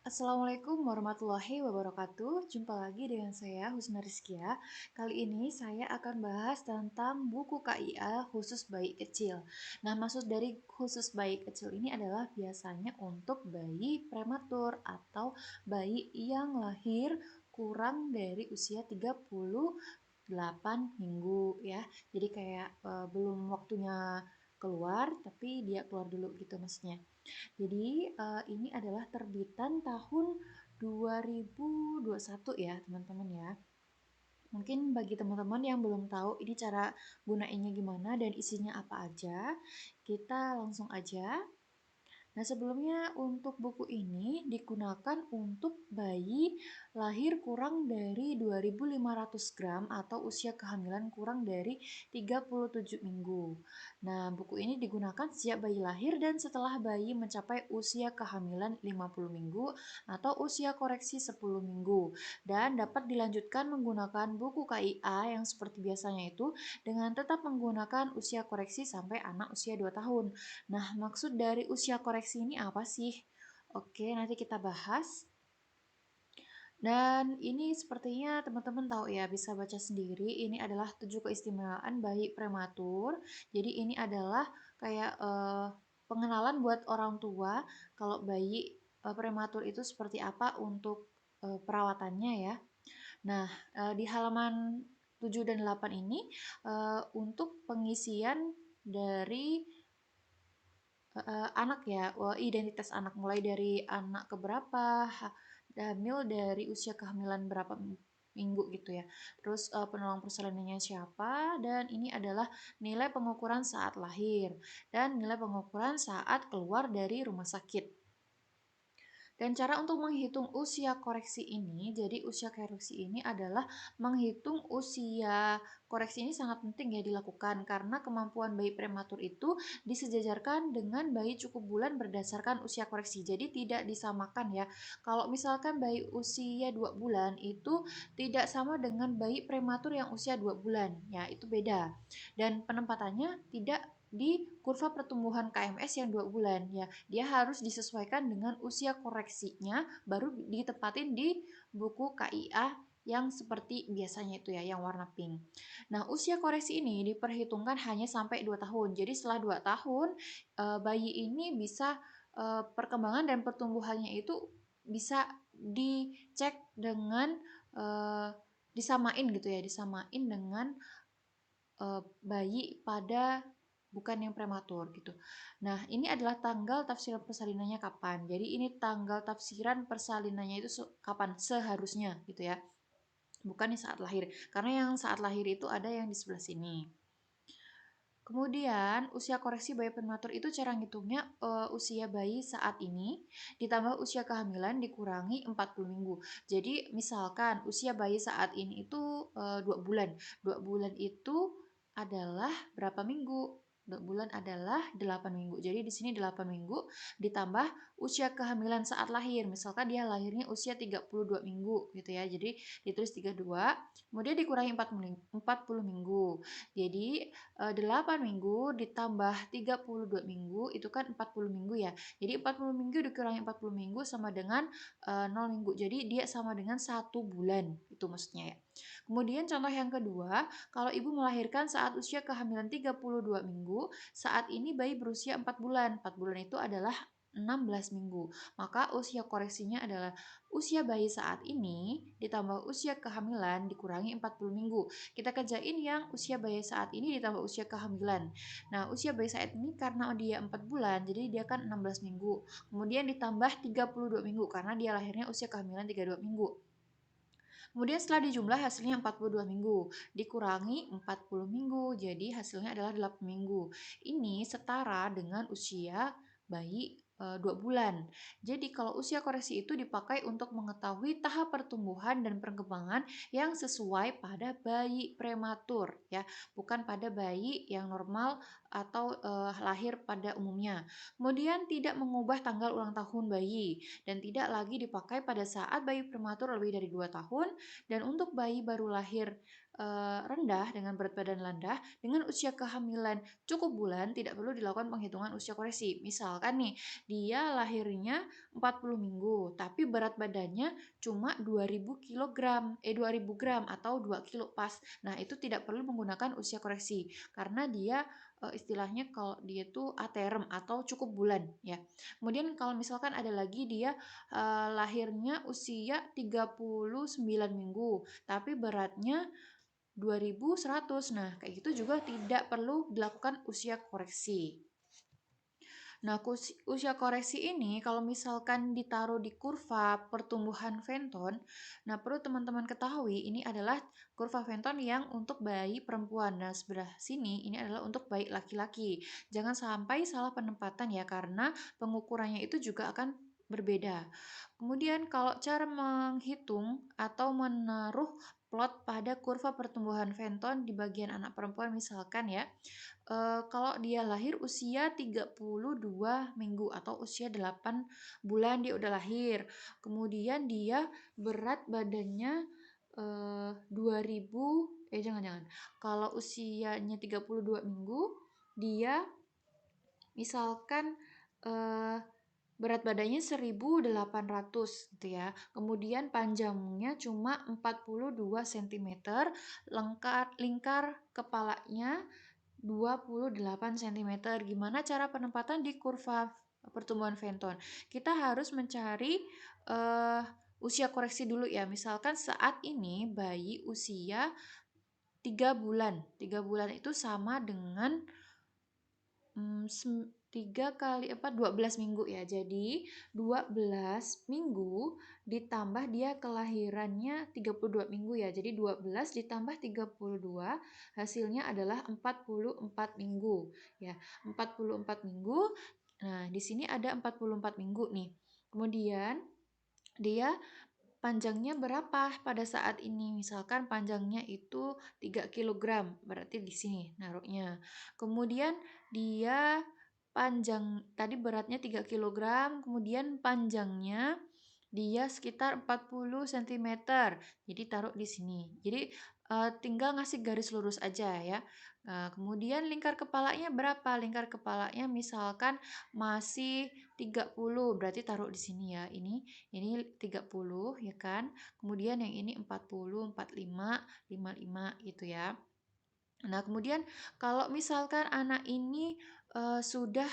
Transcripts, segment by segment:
Assalamualaikum warahmatullahi wabarakatuh. Jumpa lagi dengan saya Husna Rizkia. Kali ini saya akan bahas tentang buku KIA khusus bayi kecil. Nah, maksud dari khusus bayi kecil ini adalah biasanya untuk bayi prematur atau bayi yang lahir kurang dari usia 38 minggu ya. Jadi kayak belum waktunya keluar tapi dia keluar dulu gitu maksudnya. Jadi, ini adalah terbitan tahun 2021 ya, teman-teman ya. Mungkin bagi teman-teman yang belum tahu ini cara gunainnya gimana dan isinya apa aja, kita langsung aja. Nah, sebelumnya untuk buku ini digunakan untuk bayi lahir kurang dari 2.500 gram atau usia kehamilan kurang dari 37 minggu. Nah, buku ini digunakan sejak bayi lahir dan setelah bayi mencapai usia kehamilan 50 minggu atau usia koreksi 10 minggu. Dan dapat dilanjutkan menggunakan buku KIA yang seperti biasanya itu dengan tetap menggunakan usia koreksi sampai anak usia 2 tahun. Nah, maksud dari usia koreksi ini apa sih? Oke, nanti kita bahas. Dan ini sepertinya teman-teman tahu ya, bisa baca sendiri. Ini adalah 7 keistimewaan bayi prematur. Jadi ini adalah kayak pengenalan buat orang tua kalau bayi prematur itu seperti apa untuk perawatannya ya. Nah, di halaman 7 dan 8 ini untuk pengisian dari anak ya, identitas anak mulai dari anak keberapa, hamil dari usia kehamilan berapa minggu gitu ya. Terus penolong persalinannya siapa dan ini adalah nilai pengukuran saat lahir dan nilai pengukuran saat keluar dari rumah sakit. Dan cara untuk menghitung usia koreksi ini, jadi usia koreksi ini adalah menghitung usia koreksi ini sangat penting ya dilakukan karena kemampuan bayi prematur itu disejajarkan dengan bayi cukup bulan berdasarkan usia koreksi. Jadi tidak disamakan ya. Kalau misalkan bayi usia 2 bulan itu tidak sama dengan bayi prematur yang usia 2 bulan. Ya, itu beda. Dan penempatannya tidak di kurva pertumbuhan KMS yang 2 bulan ya. Dia harus disesuaikan dengan usia koreksinya baru ditempatin di buku KIA yang seperti biasanya itu ya, yang warna pink. Nah, usia koreksi ini diperhitungkan hanya sampai 2 tahun. Jadi setelah 2 tahun bayi ini bisa perkembangan dan pertumbuhannya itu bisa dicek dengan disamain gitu ya, disamain dengan bayi pada bukan yang prematur gitu. Nah, ini adalah tanggal tafsiran persalinannya kapan. Jadi ini tanggal tafsiran persalinannya itu kapan seharusnya gitu ya. Bukan yang saat lahir. Karena yang saat lahir itu ada yang di sebelah sini. Kemudian usia koreksi bayi prematur itu cara ngitungnya usia bayi saat ini ditambah usia kehamilan dikurangi 40 minggu. Jadi misalkan usia bayi saat ini itu 2 bulan. 2 bulan itu adalah berapa minggu? 2 bulan adalah 8 minggu. Jadi di sini 8 minggu ditambah usia kehamilan saat lahir. Misalkan dia lahirnya usia 32 minggu gitu ya. Jadi ditulis 32, kemudian dikurangi 40 minggu. Jadi 8 minggu ditambah 32 minggu itu kan 40 minggu ya. Jadi 40 minggu dikurangi 40 minggu sama dengan 0 minggu. Jadi dia sama dengan 1 bulan. Itu maksudnya ya. Kemudian contoh yang kedua, kalau ibu melahirkan saat usia kehamilan 32 minggu, saat ini bayi berusia 4 bulan. 4 bulan itu adalah 16 minggu. Maka usia koreksinya adalah usia bayi saat ini ditambah usia kehamilan dikurangi 40 minggu. Kita kerjain yang usia bayi saat ini ditambah usia kehamilan. Nah, usia bayi saat ini karena dia 4 bulan, jadi dia kan 16 minggu. Kemudian ditambah 32 minggu karena dia lahirnya usia kehamilan 32 minggu. Kemudian setelah dijumlah hasilnya 42 minggu, dikurangi 40 minggu, jadi hasilnya adalah 8 minggu. Ini setara dengan usia bayi 2 bulan. Jadi kalau usia koreksi itu dipakai untuk mengetahui tahap pertumbuhan dan perkembangan yang sesuai pada bayi prematur ya, bukan pada bayi yang normal atau lahir pada umumnya. Kemudian tidak mengubah tanggal ulang tahun bayi dan tidak lagi dipakai pada saat bayi prematur lebih dari 2 tahun dan untuk bayi baru lahir rendah dengan berat badan rendah dengan usia kehamilan cukup bulan tidak perlu dilakukan penghitungan usia koreksi. Misalkan nih, dia lahirnya 40 minggu, tapi berat badannya cuma 2000 gram atau 2 kilo pas. Nah, itu tidak perlu menggunakan usia koreksi karena dia istilahnya kalau dia tuh aterem atau cukup bulan ya. Kemudian kalau misalkan ada lagi dia lahirnya usia 39 minggu, tapi beratnya 2100. Nah, kayak gitu juga tidak perlu dilakukan usia koreksi. Nah, usia koreksi ini kalau misalkan ditaruh di kurva pertumbuhan Fenton, nah perlu teman-teman ketahui ini adalah kurva Fenton yang untuk bayi perempuan. Nah, sebelah sini ini adalah untuk bayi laki-laki. Jangan sampai salah penempatan ya, karena pengukurannya itu juga akan berbeda. Kemudian kalau cara menghitung atau menaruh plot pada kurva pertumbuhan Fenton di bagian anak perempuan misalkan ya, kalau dia lahir usia 32 minggu atau usia 8 bulan dia udah lahir. Kemudian dia berat badannya 2000 jangan. Kalau usianya 32 minggu, dia misalkan berat badannya 1800 gitu ya. Kemudian panjangnya cuma 42 cm, lingkar kepalanya 28 cm. Gimana cara penempatan di kurva pertumbuhan Fenton? Kita harus mencari usia koreksi dulu ya. Misalkan saat ini bayi usia 3 bulan. 3 bulan itu sama dengan 3 kali 4, 12 minggu ya. Jadi 12 minggu ditambah dia kelahirannya 32 minggu ya. Jadi 12 ditambah 32 hasilnya adalah 44 minggu ya. 44 minggu. Nah, di sini ada 44 minggu nih. Kemudian dia panjangnya berapa pada saat ini? Misalkan panjangnya itu 3 kg, berarti di sini naruhnya. Kemudian dia panjang tadi beratnya 3 kg, kemudian panjangnya dia sekitar 40 cm. Jadi taruh di sini. Jadi tinggal ngasih garis lurus aja ya. Nah, kemudian lingkar kepalanya berapa? Lingkar kepalanya misalkan masih 30, berarti taruh di sini ya. Ini 30 ya kan. Kemudian yang ini 40, 45, 55 gitu ya. Nah, kemudian kalau misalkan anak ini sudah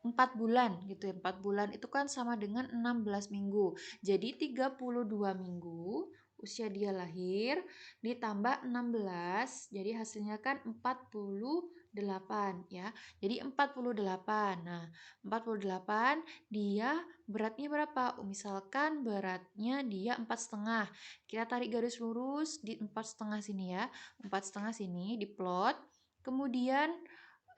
4 bulan gitu ya. 4 bulan itu kan sama dengan 16 minggu. Jadi 32 minggu usia dia lahir ditambah 16. Jadi hasilnya kan 48 ya. Jadi 48. Nah, 48 dia beratnya berapa? Misalkan beratnya dia 4,5. Kita tarik garis lurus di 4,5 sini ya. 4,5 sini diplot. Kemudian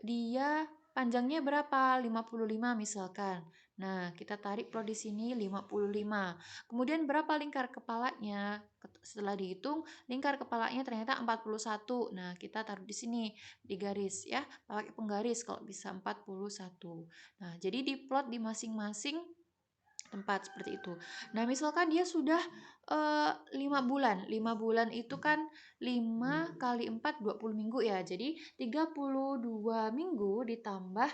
dia panjangnya berapa? 55 misalkan. Nah, kita tarik plot di sini 55. Kemudian berapa lingkar kepalanya? Setelah dihitung, lingkar kepalanya ternyata 41. Nah, kita taruh di sini di garis ya, pakai penggaris kalau bisa 41. Nah, jadi diplot di masing-masing tempat seperti itu. Nah, misalkan dia sudah 5 bulan. 5 bulan itu kan 5 kali 4 20 minggu ya. Jadi 32 minggu ditambah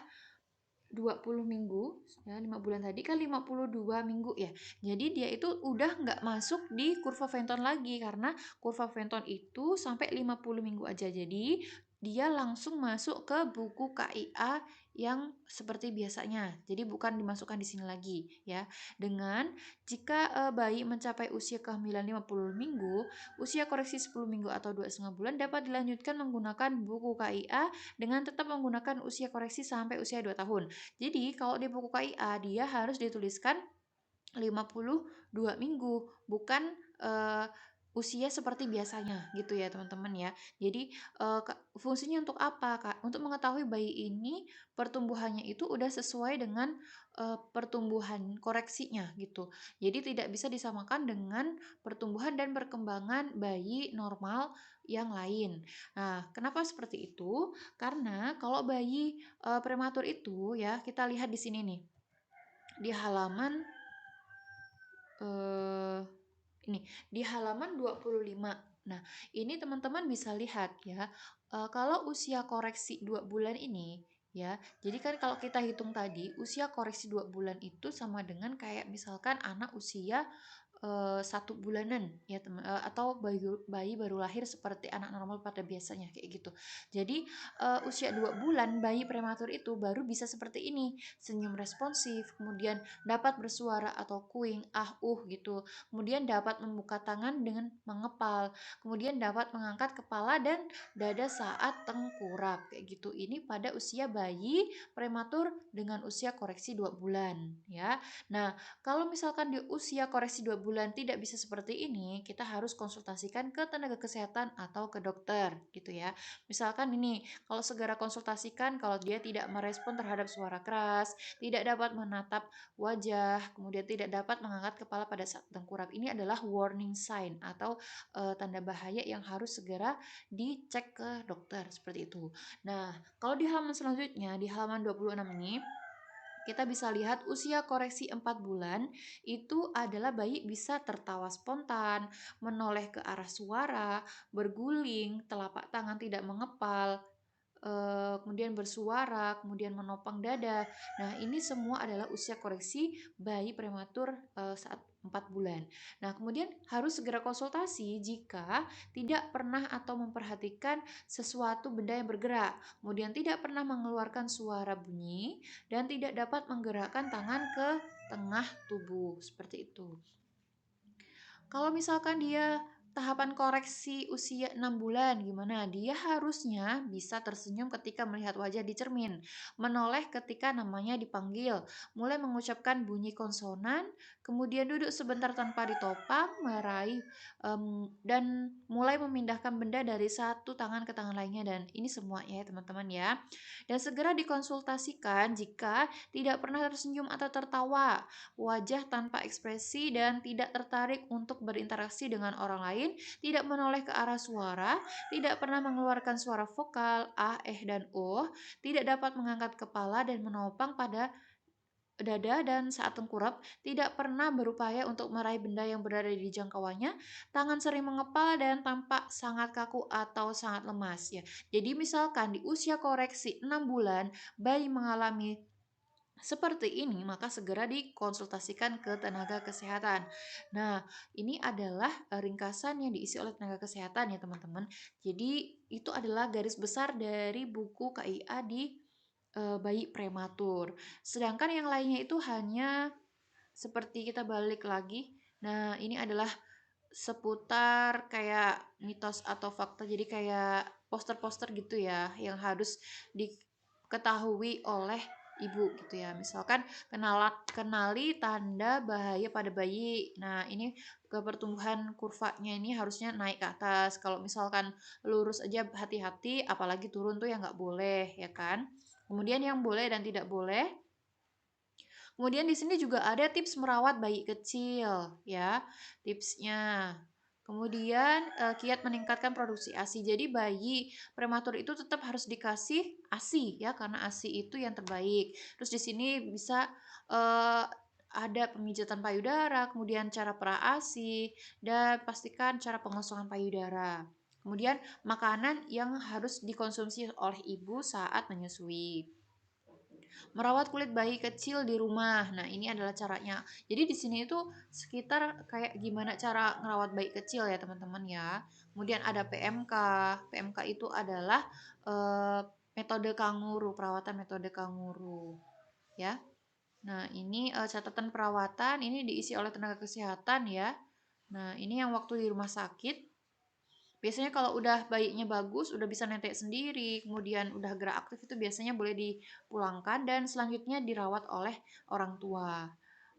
20 minggu ya, 5 bulan tadi kan 52 minggu ya. Jadi dia itu udah nggak masuk di kurva Fenton lagi karena kurva Fenton itu sampai 50 minggu aja. Jadi dia langsung masuk ke buku KIA yang seperti biasanya. Jadi bukan dimasukkan di sini lagi ya. Dengan jika bayi mencapai usia kehamilan 50 minggu, usia koreksi 10 minggu atau 2,5 bulan dapat dilanjutkan menggunakan buku KIA dengan tetap menggunakan usia koreksi sampai usia 2 tahun. Jadi kalau di buku KIA dia harus dituliskan 52 minggu, bukan usia seperti biasanya gitu ya teman-teman ya. Jadi fungsinya untuk apa Kak? Untuk mengetahui bayi ini pertumbuhannya itu udah sesuai dengan pertumbuhan koreksinya gitu. Jadi tidak bisa disamakan dengan pertumbuhan dan perkembangan bayi normal yang lain. Nah, kenapa seperti itu? Karena kalau bayi prematur itu ya, kita lihat di sini nih. Di halaman ini di halaman 25. Nah, ini teman-teman bisa lihat ya, kalau usia koreksi 2 bulan ini ya, jadi kan kalau kita hitung tadi usia koreksi 2 bulan itu sama dengan kayak misalkan anak usia 1 bulanan ya atau bayi baru lahir seperti anak normal pada biasanya kayak gitu. Jadi usia 2 bulan bayi prematur itu baru bisa seperti ini, senyum responsif, kemudian dapat bersuara atau kuing, gitu. Kemudian dapat membuka tangan dengan mengepal, kemudian dapat mengangkat kepala dan dada saat tengkurap kayak gitu. Ini pada usia bayi prematur dengan usia koreksi 2 bulan ya. Nah, kalau misalkan di usia koreksi 2 bulan tidak bisa seperti ini, kita harus konsultasikan ke tenaga kesehatan atau ke dokter gitu ya. Misalkan ini, kalau segera konsultasikan kalau dia tidak merespon terhadap suara keras, tidak dapat menatap wajah, kemudian tidak dapat mengangkat kepala pada saat tengkurap. Ini adalah warning sign atau tanda bahaya yang harus segera dicek ke dokter seperti itu. Nah, kalau di halaman selanjutnya, di halaman 26 ini, kita bisa lihat usia koreksi 4 bulan itu adalah bayi bisa tertawa spontan, menoleh ke arah suara, berguling, telapak tangan tidak mengepal, kemudian bersuara, kemudian menopang dada. Nah, ini semua adalah usia koreksi bayi prematur saat 4 bulan. Nah, kemudian harus segera konsultasi jika tidak pernah atau memperhatikan sesuatu benda yang bergerak, kemudian tidak pernah mengeluarkan suara bunyi, dan tidak dapat menggerakkan tangan ke tengah tubuh, seperti itu. Kalau misalkan dia tahapan koreksi usia 6 bulan gimana? Dia harusnya bisa tersenyum ketika melihat wajah di cermin, menoleh ketika namanya dipanggil, mulai mengucapkan bunyi konsonan, kemudian duduk sebentar tanpa ditopang, meraih dan mulai memindahkan benda dari satu tangan ke tangan lainnya, dan ini semuanya ya teman-teman ya. Dan segera dikonsultasikan jika tidak pernah tersenyum atau tertawa, wajah tanpa ekspresi dan tidak tertarik untuk berinteraksi dengan orang lain, tidak menoleh ke arah suara, tidak pernah mengeluarkan suara vokal ah, dan oh, tidak dapat mengangkat kepala dan menopang pada dada dan saat tengkurap, tidak pernah berupaya untuk meraih benda yang berada di jangkauannya, tangan sering mengepal dan tampak sangat kaku atau sangat lemas ya. Jadi misalkan di usia koreksi 6 bulan bayi mengalami seperti ini, maka segera dikonsultasikan ke tenaga kesehatan. Nah, ini adalah ringkasan yang diisi oleh tenaga kesehatan ya teman-teman. Jadi itu adalah garis besar dari buku KIA di bayi prematur. Sedangkan yang lainnya itu hanya seperti kita balik lagi. Nah, ini adalah seputar kayak mitos atau fakta. Jadi kayak poster-poster gitu ya yang harus diketahui oleh ibu gitu ya. Misalkan kenali tanda bahaya pada bayi. Nah, ini ke pertumbuhan kurvanya ini harusnya naik ke atas. Kalau misalkan lurus aja hati-hati, apalagi turun tuh ya nggak boleh ya kan. Kemudian yang boleh dan tidak boleh. Kemudian di sini juga ada tips merawat bayi kecil ya, tipsnya. Kemudian kiat meningkatkan produksi ASI. Jadi bayi prematur itu tetap harus dikasih ASI ya, karena ASI itu yang terbaik. Terus di sini bisa ada pemijatan payudara, kemudian cara perah ASI, dan pastikan cara pengosongan payudara. Kemudian makanan yang harus dikonsumsi oleh ibu saat menyusui. Merawat kulit bayi kecil di rumah. Nah, ini adalah caranya. Jadi di sini itu sekitar kayak gimana cara merawat bayi kecil ya, teman-teman ya. Kemudian ada PMK. PMK itu adalah metode kanguru, perawatan metode kanguru, ya. Nah, ini catatan perawatan ini diisi oleh tenaga kesehatan ya. Nah, ini yang waktu di rumah sakit. Biasanya kalau udah bayinya bagus, udah bisa netek sendiri, kemudian udah gerak aktif itu biasanya boleh dipulangkan dan selanjutnya dirawat oleh orang tua.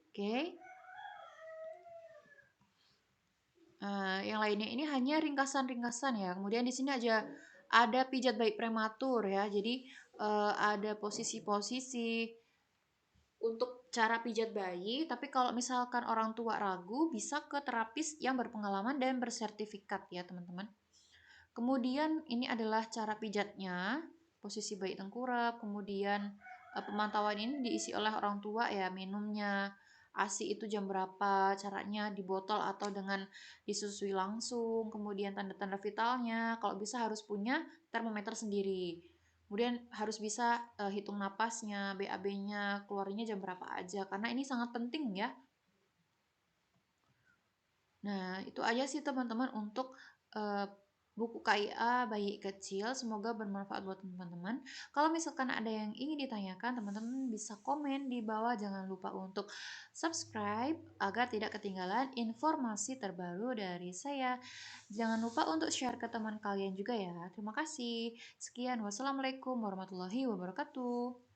Oke. Yang lainnya ini hanya ringkasan-ringkasan ya. Kemudian di sini aja ada pijat bayi prematur ya. Jadi ada posisi-posisi untuk cara pijat bayi, tapi kalau misalkan orang tua ragu, bisa ke terapis yang berpengalaman dan bersertifikat ya, teman-teman. Kemudian ini adalah cara pijatnya, posisi bayi tengkurap, kemudian pemantauan ini diisi oleh orang tua ya, minumnya, ASI itu jam berapa, caranya di botol atau dengan disusui langsung, kemudian tanda-tanda vitalnya, kalau bisa harus punya termometer sendiri. Kemudian harus bisa hitung napasnya, BAB-nya, keluarnya jam berapa aja, karena ini sangat penting ya. Nah, itu aja sih teman-teman untuk buku KIA bayi kecil. Semoga bermanfaat buat teman-teman. Kalau misalkan ada yang ingin ditanyakan, teman-teman bisa komen di bawah. Jangan lupa untuk subscribe agar tidak ketinggalan informasi terbaru dari saya. Jangan lupa untuk share ke teman kalian juga ya. Terima kasih. Sekian, wassalamualaikum warahmatullahi wabarakatuh.